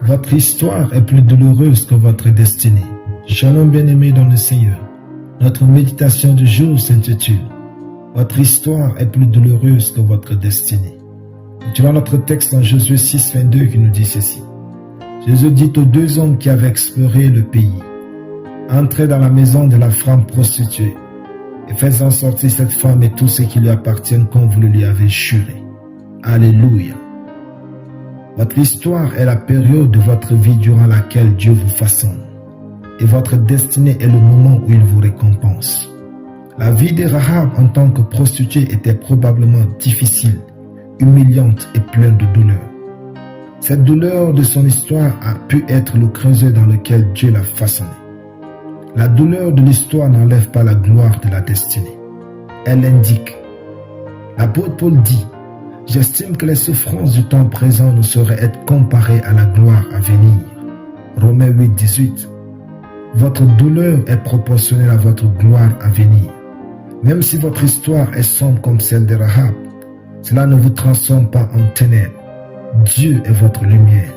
Votre histoire est plus douloureuse que votre destinée. Shalom bien-aimé dans le Seigneur. Notre méditation du jour s'intitule « Votre histoire est plus douloureuse que votre destinée ». Tu vois notre texte en Josué 6, 22 qui nous dit ceci. Jésus dit aux deux hommes qui avaient exploré le pays, « Entrez dans la maison de la femme prostituée et faites-en sortir cette femme et tout ce qui lui appartient comme vous le lui avez juré. » Alléluia. Votre histoire est la période de votre vie durant laquelle Dieu vous façonne. Et votre destinée est le moment où il vous récompense. La vie de Rahab en tant que prostituée était probablement difficile, humiliante et pleine de douleur. Cette douleur de son histoire a pu être le creuset dans lequel Dieu l'a façonnée. La douleur de l'histoire n'enlève pas la gloire de la destinée. Elle l'indique. L'apôtre Paul dit « J'estime que les souffrances du temps présent ne sauraient être comparées à la gloire à venir. » Romains 8, 18. Votre douleur est proportionnelle à votre gloire à venir. Même si votre histoire est sombre comme celle de Rahab, cela ne vous transforme pas en ténèbres. Dieu est votre lumière.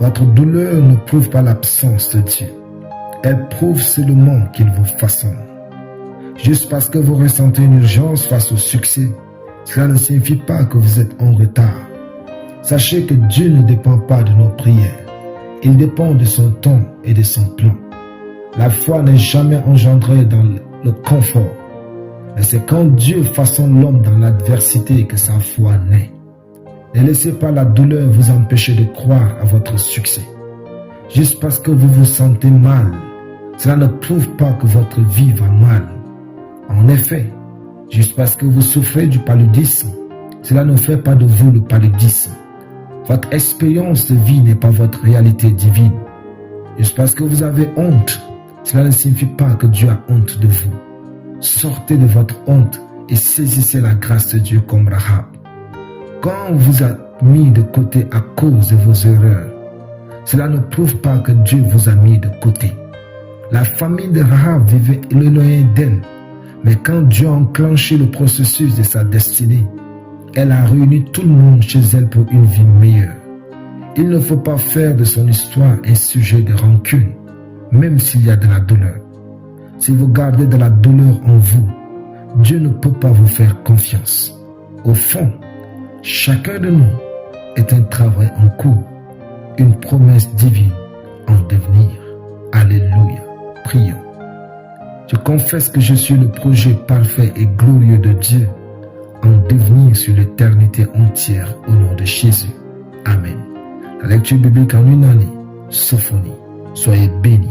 Votre douleur ne prouve pas l'absence de Dieu. Elle prouve seulement qu'il vous façonne. Juste parce que vous ressentez une urgence face au succès, cela ne signifie pas que vous êtes en retard. Sachez que Dieu ne dépend pas de nos prières. Il dépend de son temps et de son plan. La foi n'est jamais engendrée dans le confort. Mais c'est quand Dieu façonne l'homme dans l'adversité que sa foi naît. Ne laissez pas la douleur vous empêcher de croire à votre succès. Juste parce que vous vous sentez mal, cela ne prouve pas que votre vie va mal. En effet, juste parce que vous souffrez du paludisme, cela ne fait pas de vous le paludisme. Votre expérience de vie n'est pas votre réalité divine. Juste parce que vous avez honte, cela ne signifie pas que Dieu a honte de vous. Sortez de votre honte et saisissez la grâce de Dieu comme Rahab. Quand on vous a mis de côté à cause de vos erreurs, cela ne prouve pas que Dieu vous a mis de côté. La famille de Rahab vivait éloignée d'elle, mais quand Dieu a enclenché le processus de sa destinée, elle a réuni tout le monde chez elle pour une vie meilleure. Il ne faut pas faire de son histoire un sujet de rancune, même s'il y a de la douleur. Si vous gardez de la douleur en vous, Dieu ne peut pas vous faire confiance. Au fond, chacun de nous est un travail en cours, une promesse divine en devenir. Alléluia. Prions. Je confesse que je suis le projet parfait et glorieux de Dieu en devenir sur l'éternité entière au nom de Jésus. Amen. La lecture biblique en une année, Sophonie. Soyez bénis.